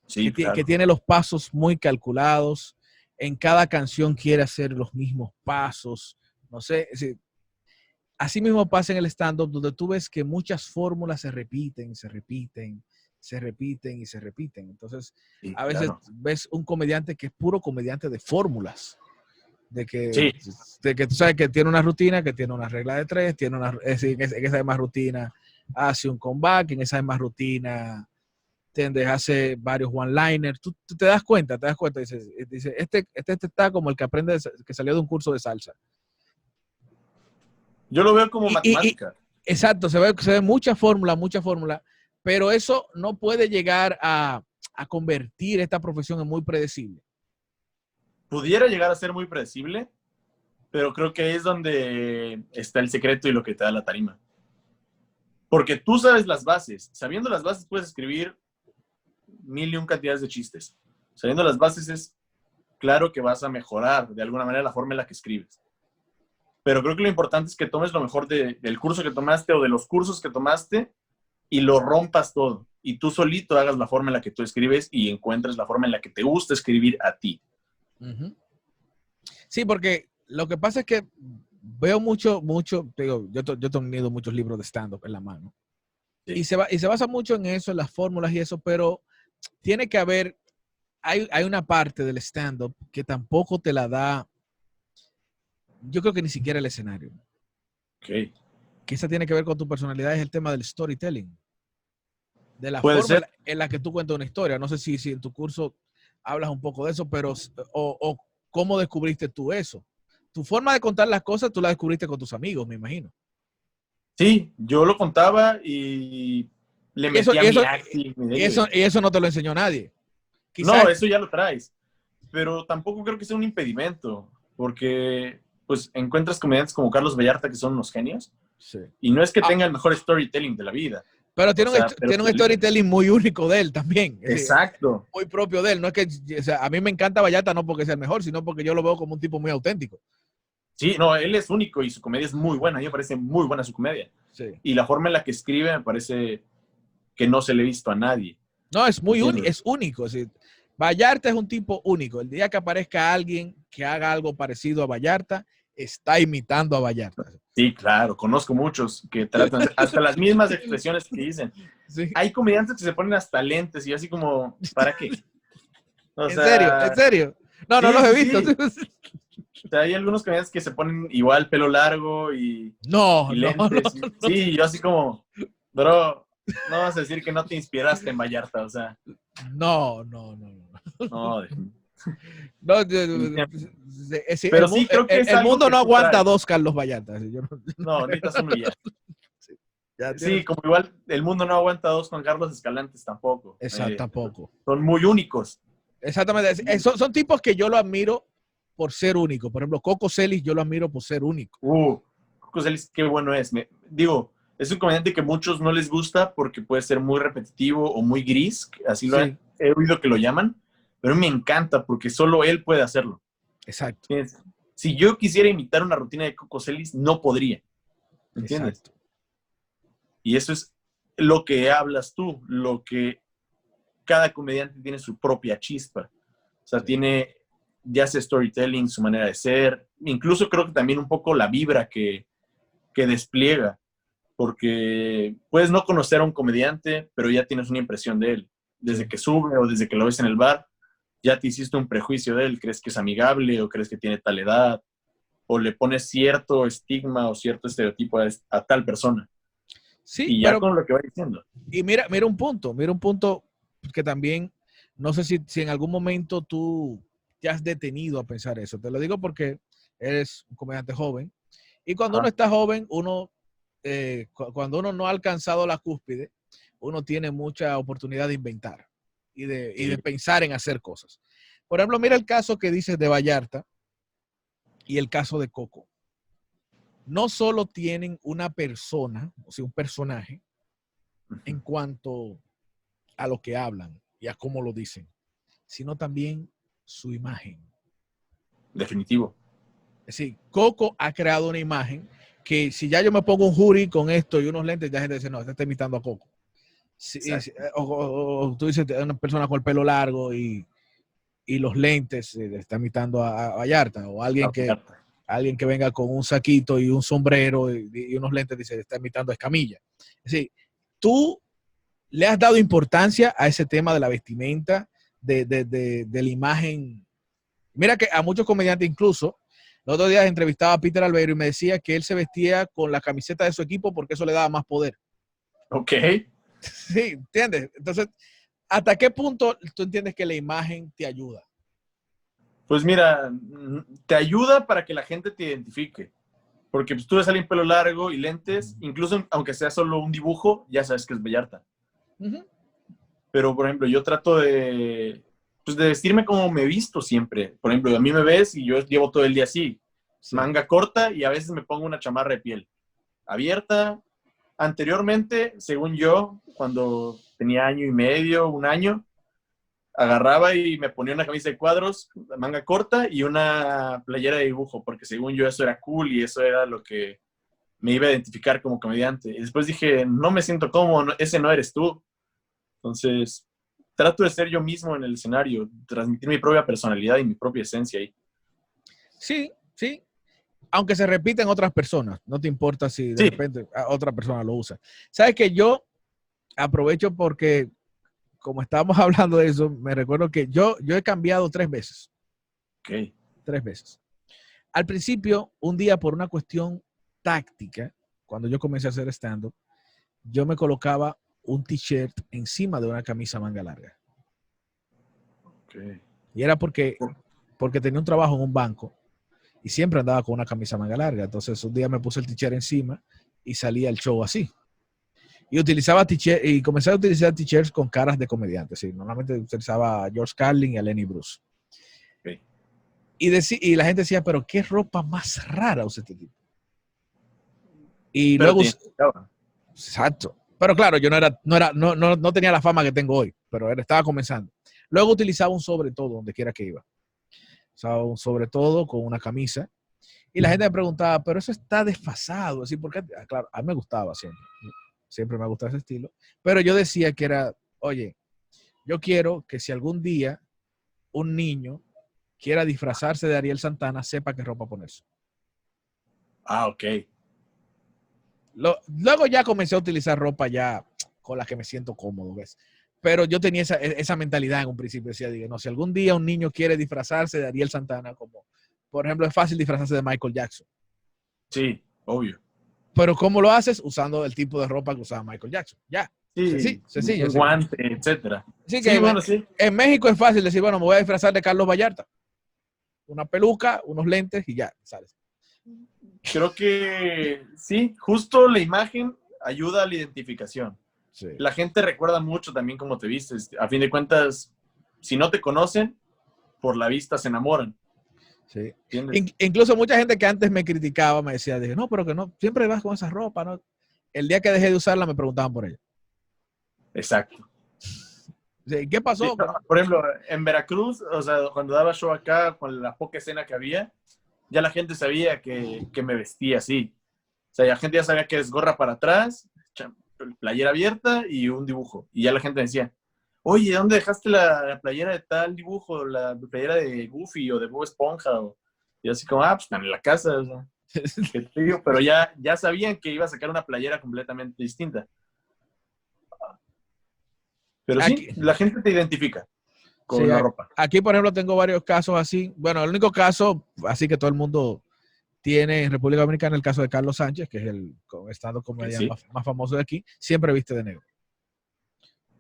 sí, que claro. tiene los pasos muy calculados, en cada canción quiere hacer los mismos pasos, no sé, es decir, así mismo pasa en el stand-up, donde tú ves que muchas fórmulas se repiten, se repiten, se repiten y se repiten. Entonces, Sí, a veces claro. ves un comediante que es puro comediante de fórmulas, de que, Sí, de que tú sabes que tiene una rutina, que tiene una regla de tres, tiene una, es decir, en esa misma rutina hace un comeback, en esa misma rutina hace varios one-liners. Tú te das cuenta, dice, este está como el que aprende, que salió de un curso de salsa. yo lo veo como Y matemática. exacto, se ve mucha fórmula, pero eso no puede llegar a convertir esta profesión en muy predecible. Pudiera llegar a ser muy predecible, pero creo que ahí es donde está el secreto y lo que te da la tarima. Porque tú sabes las bases. Sabiendo las bases puedes escribir mil y un cantidades de chistes. Sabiendo las bases es claro que vas a mejorar de alguna manera la forma en la que escribes. Pero creo que lo importante es que tomes lo mejor del curso que tomaste o de los cursos que tomaste y lo rompas todo. Y tú solito hagas la forma en la que tú escribes y encuentres la forma en la que te gusta escribir a ti. Uh -huh. Sí, porque lo que pasa es que veo mucho, digo, yo he tenido muchos libros de stand-up en la mano. Sí. Y se basa mucho en eso, en las fórmulas y eso, pero tiene que haber, hay una parte del stand-up que tampoco te la da, yo creo que ni siquiera el escenario. Ok. Que esa tiene que ver con tu personalidad, es el tema del storytelling, de la Puede forma ser. en la que tú cuentas una historia. No sé si en tu curso hablas un poco de eso, pero o cómo descubriste tú eso. Tu forma de contar las cosas, tú la descubriste con tus amigos, me imagino. Sí, yo lo contaba y le Y eso, metía y mi eso, acting, mi y delivery. y eso no te lo enseñó nadie. No, Quizás, eso ya lo traes. Pero tampoco creo que sea un impedimento, porque pues encuentras comediantes como Carlos Vallarta que son unos genios, sí. y no es que Ah, tenga el mejor storytelling de la vida, pero o sea, pero tiene un su delivery. storytelling muy único de él también. Es decir, Exacto. muy propio de él. No es que, o sea, a mí me encanta Vallarta no porque sea el mejor, sino porque yo lo veo como un tipo muy auténtico. Sí, no, él es único y su comedia es muy buena. A mí me parece muy buena su comedia. Sí. Y la forma en la que escribe me parece que no se le he visto a nadie. No, es muy único, ¿Entiendes? es único. Es decir, Vallarta es un tipo único. El día que aparezca alguien que haga algo parecido a Vallarta, está imitando a Vallarta. Sí, claro, conozco muchos que tratan hasta las mismas expresiones que dicen. Sí. Hay comediantes que se ponen hasta lentes y yo así como, ¿para qué? O En serio, en sea, serio. No, no los sí, he sí, visto. sí. O sea, hay algunos comediantes que se ponen igual pelo largo No, y no, no, lentes. no. Sí, yo así como, bro, no vas a decir que no te inspiraste en Vallarta, o sea, No, no, no, no. no, No, definitivamente. el, Pero sí, creo que es el algo mundo que no tú aguanta traes. dos Carlos Vallarta. Yo no, No, necesitas uno y ya. sí, ya Sí, tienes. como igual el mundo no aguanta dos Juan Carlos Escalantes tampoco. Exacto, tampoco. Son muy únicos. Exactamente. Son tipos que yo lo admiro por ser único. Por ejemplo, Coco Celis, yo lo admiro por ser único. Coco Celis, qué bueno es. Digo, es un comediante que a muchos no les gusta porque puede ser muy repetitivo o muy gris, así lo Sí, he oído que lo llaman, pero a mí me encanta porque solo él puede hacerlo. exacto, Si yo quisiera imitar una rutina de Coco Celis, no podría, ¿entiendes? exacto. Y eso es lo que hablas tú, lo que cada comediante tiene su propia chispa. O sea, Sí, tiene ya sea storytelling, su manera de ser, incluso creo que también un poco la vibra que despliega, porque puedes no conocer a un comediante, pero ya tienes una impresión de él. Desde sí. que sube o desde que lo ves en el bar, ya te hiciste un prejuicio de él, crees que es amigable o crees que tiene tal edad, o le pones cierto estigma o cierto estereotipo a tal persona. Sí, Y ya pero, con lo que va diciendo. y mira un punto que también, no sé si en algún momento tú te has detenido a pensar eso. Te lo digo porque eres un comediante joven. Y cuando uno Ajá. está joven, cuando uno no ha alcanzado la cúspide, uno tiene mucha oportunidad de inventar y Sí. de pensar en hacer cosas. Por ejemplo, mira el caso que dices de Vallarta y el caso de Coco. No solo tienen una persona, o sea, un personaje, en cuanto a lo que hablan y a cómo lo dicen, sino también su imagen. Definitivo. Es decir, Coco ha creado una imagen que si ya yo me pongo un jury con esto y unos lentes, ya la gente dice, no, este está imitando a Coco. Exacto. O tú dices, una persona con el pelo largo y los lentes, está imitando a Vallarta, o alguien que venga con un saquito y un sombrero y unos lentes, dice, está imitando a Escamilla. Es decir, tú le has dado importancia a ese tema de la vestimenta, de la imagen. Mira que a muchos comediantes incluso, los otros días entrevistaba a Peter Albeiro y me decía que él se vestía con la camiseta de su equipo porque eso le daba más poder. Ok. Sí, ¿entiendes? Entonces, ¿hasta qué punto tú entiendes que la imagen te ayuda? Pues mira, te ayuda para que la gente te identifique. Porque pues, tú ves a alguien pelo largo y lentes, incluso aunque sea solo un dibujo, ya sabes que es Vallarta. Uh -huh. Pero, por ejemplo, yo trato pues, de vestirme como me visto siempre. Por ejemplo, a mí me ves y yo llevo todo el día así. Sí. Manga corta y a veces me pongo una chamarra de piel abierta. Anteriormente, según yo, cuando tenía año y medio, un año, agarraba y me ponía una camisa de cuadros, manga corta y una playera de dibujo, porque según yo eso era cool y eso era lo que me iba a identificar como comediante. Y después dije, no me siento cómodo, ese no eres tú. Entonces, trato de ser yo mismo en el escenario, transmitir mi propia personalidad y mi propia esencia ahí. Sí, sí. aunque se repiten otras personas, no te importa si de Sí. repente otra persona lo usa. Sabes que yo aprovecho porque, como estábamos hablando de eso, me recuerdo que yo he cambiado 3 veces. Ok. 3 veces. Al principio, un día por una cuestión táctica, cuando yo comencé a hacer stand-up, yo me colocaba un t-shirt encima de una camisa manga larga. Ok. Y era porque tenía un trabajo en un banco y siempre andaba con una camisa manga larga. Entonces un día me puse el t-shirt encima y salía al show así. Y utilizaba t-shirt y comencé a utilizar t-shirts con caras de comediantes. ¿Sí? Normalmente utilizaba a George Carlin y a Lenny Bruce. Ok. Y la gente decía, pero qué ropa más rara usa este tipo. Y Pero luego, te identificaba. exacto. Pero claro, yo no tenía la fama que tengo hoy, pero estaba comenzando. Luego utilizaba un sobre todo donde quiera que iba. Usaba un sobre todo con una camisa. Y la gente me preguntaba, pero eso está desfasado. Así, porque, claro, a mí me gustaba siempre. Siempre me ha gustado ese estilo. Pero yo decía que era, oye, yo quiero que si algún día un niño quiera disfrazarse de Ariel Santana, sepa qué ropa ponerse. Ah, ok. Luego ya comencé a utilizar ropa ya con la que me siento cómodo, ¿ves? Pero yo tenía esa mentalidad en un principio. Decía, digo, no, si algún día un niño quiere disfrazarse de Ariel Santana, como por ejemplo es fácil disfrazarse de Michael Jackson. Sí, obvio. Pero ¿cómo lo haces? Usando el tipo de ropa que usaba Michael Jackson. Ya. Sí, Sencillo. un guante, etcétera. Así Sí, que bueno, sí. en México es fácil decir, bueno, me voy a disfrazar de Carlos Vallarta. Una peluca, unos lentes y ya, sales. Creo que sí, justo la imagen ayuda a la identificación. Sí. La gente recuerda mucho también cómo te vistes. A fin de cuentas, si no te conocen, por la vista se enamoran. Sí. ¿Entiendes? Incluso mucha gente que antes me criticaba me decía, dije, no, pero que no, siempre vas con esa ropa, ¿no? El día que dejé de usarla me preguntaban por ella. Exacto. Sí, ¿qué pasó? Sí, no, por ejemplo, en Veracruz, o sea, cuando daba show acá, con la poca escena que había, ya la gente sabía que me vestía así. O sea, la gente ya sabía que es gorra para atrás, playera abierta y un dibujo. Y ya la gente decía, oye, ¿dónde dejaste la playera de tal dibujo? La playera de Goofy o de Bob Esponja. Y así como, pues están en la casa. O sea, ¿qué te digo? Pero ya sabían que iba a sacar una playera completamente distinta. Pero sí, Aquí, la gente te identifica sí, con la ropa. aquí, por ejemplo, tengo varios casos así. Bueno, el único caso, así que todo el mundo tiene en República Dominicana, el caso de Carlos Sánchez, que es el estado Que comediante sí. más famoso de aquí, siempre viste de negro.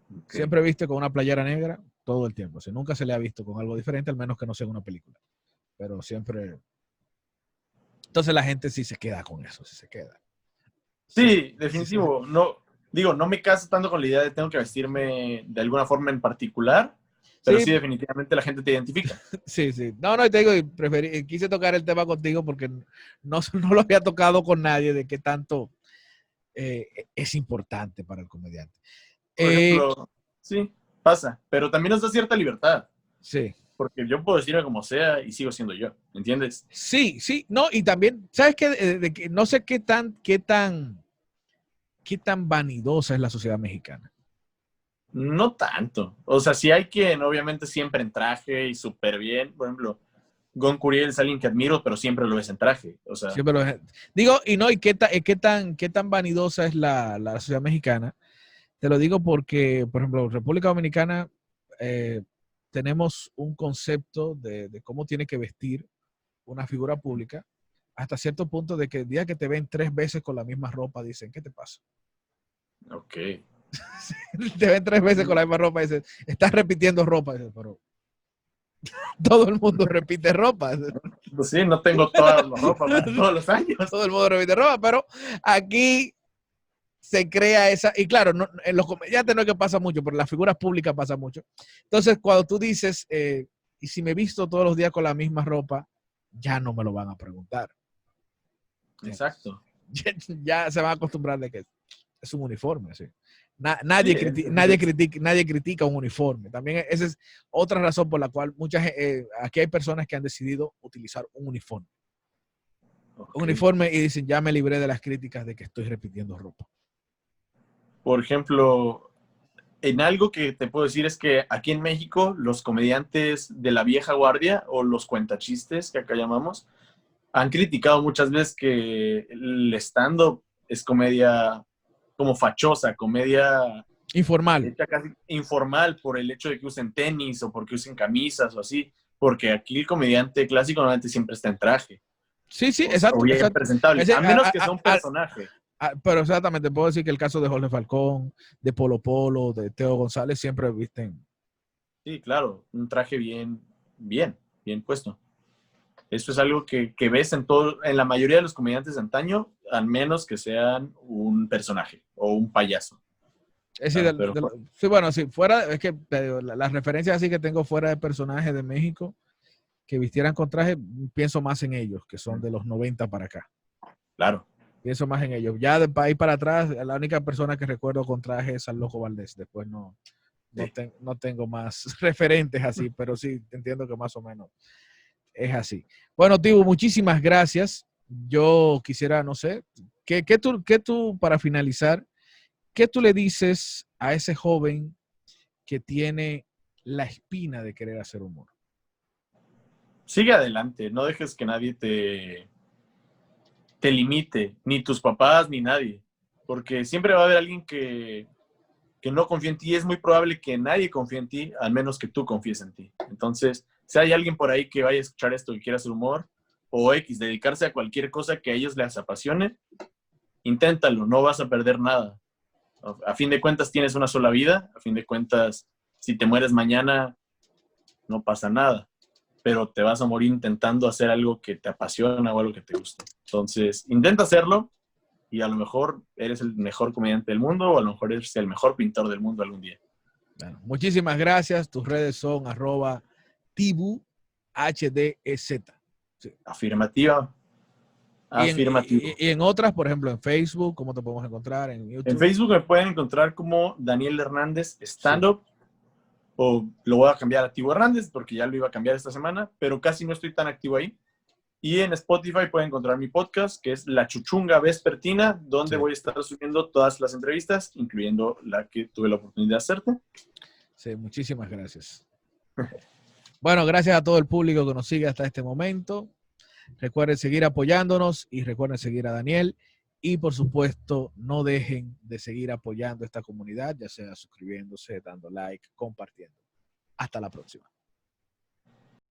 Okay. Siempre viste con una playera negra todo el tiempo. O sea, nunca se le ha visto con algo diferente, al menos que no sea una película. Pero siempre. Entonces la gente sí se queda con eso, sí se queda. Sí, definitivo. No, digo, no me caso tanto con la idea de tengo que vestirme de alguna forma en particular, pero Sí, sí, definitivamente la gente te identifica. sí. No, te digo, quise tocar el tema contigo porque no lo había tocado con nadie de qué tanto es importante para el comediante. Por ejemplo, sí, pasa, pero también nos da cierta libertad, Sí. porque yo puedo decirme como sea y sigo siendo yo, ¿entiendes? Sí, no, y también, ¿sabes qué? Que no sé qué tan vanidosa es la sociedad mexicana. No tanto. O sea, sí hay quien obviamente siempre en traje y súper bien. Por ejemplo, Gon Curiel es alguien que admiro, pero siempre lo ves en traje. O sea, Siempre digo, y no, y qué tan vanidosa es la sociedad mexicana. Te lo digo porque, por ejemplo, República Dominicana tenemos un concepto de cómo tiene que vestir una figura pública hasta cierto punto de que el día que te ven 3 veces con la misma ropa, dicen, ¿qué te pasa? ok. Te ven 3 veces con la misma ropa y dicen, estás repitiendo ropa. Dicen, pero todo el mundo repite ropa. Pues sí, no tengo toda la ropa para todos los años. Todo el mundo repite ropa, pero aquí se crea esa, y claro, en los comediantes no es que pasa mucho, pero en las figuras públicas pasa mucho. Entonces, cuando tú dices, y si me visto todos los días con la misma ropa, ya no me lo van a preguntar. Exacto. Ya se van a acostumbrar de que es un uniforme, ¿sí? Sí, Nadie critica un uniforme. También esa es otra razón por la cual aquí hay personas que han decidido utilizar un uniforme. okay. Un uniforme y dicen, ya me libré de las críticas de que estoy repitiendo ropa. Por ejemplo, en algo que te puedo decir es que aquí en México los comediantes de la vieja guardia o los cuentachistes que acá llamamos, Han criticado muchas veces que el stand-up es comedia como fachosa, comedia Informal. hecha casi informal por el hecho de que usen tenis o porque usen camisas o así, porque aquí el comediante clásico normalmente siempre está en traje Sí, sí, o exacto, bien exacto. presentable, Ese, a menos que sea un personaje. pero exactamente, puedo decir que el caso de Jorge Falcón, de Polo Polo, de Teo González, siempre visten. Sí, claro, un traje bien puesto. Eso es algo que ves en la mayoría de los comediantes de antaño, al menos que sean un personaje o un payaso. Es decir, Claro, pero sí, bueno, sí, fuera, es que las referencias así que tengo fuera de personajes de México que vistieran con traje, pienso más en ellos, que son de los 90 para acá. claro. Pienso más en ellos. Ya de ahí para atrás, la única persona que recuerdo con traje es al Loco Valdés. Después Sí. no tengo más referentes así, pero sí entiendo que más o menos es así. Bueno, Tibu, muchísimas gracias. Yo quisiera, no sé, qué tú, para finalizar, qué tú le dices a ese joven que tiene la espina de querer hacer humor? Sigue adelante, no dejes que nadie te limite, ni tus papás, ni nadie, porque siempre va a haber alguien que no confía en ti. Es muy probable que nadie confíe en ti, al menos que tú confíes en ti. Entonces, si hay alguien por ahí que vaya a escuchar esto y quiera hacer humor, o X, dedicarse a cualquier cosa que a ellos les apasione, inténtalo, no vas a perder nada. A fin de cuentas tienes una sola vida, a fin de cuentas, si te mueres mañana, no pasa nada, pero te vas a morir intentando hacer algo que te apasiona o algo que te gusta. Entonces, intenta hacerlo y a lo mejor eres el mejor comediante del mundo o a lo mejor eres el mejor pintor del mundo algún día. Bueno, muchísimas gracias. Tus redes son @TibuHDEZ. Sí. Afirmativa, afirmativo. Y en otras, por ejemplo, en Facebook, ¿cómo te podemos encontrar? En En YouTube. Facebook me pueden encontrar como Daniel Hernández Sí. Stand Up, o lo voy a cambiar a Tibu Hernández porque ya lo iba a cambiar esta semana, pero casi no estoy tan activo ahí. Y en Spotify pueden encontrar mi podcast, que es La Chuchunga Vespertina, donde Sí. voy a estar subiendo todas las entrevistas, incluyendo la que tuve la oportunidad de hacerte. Sí, muchísimas gracias. Bueno, gracias a todo el público que nos sigue hasta este momento. Recuerden seguir apoyándonos y recuerden seguir a Daniel. Y por supuesto, no dejen de seguir apoyando esta comunidad, ya sea suscribiéndose, dando like, compartiendo. Hasta la próxima.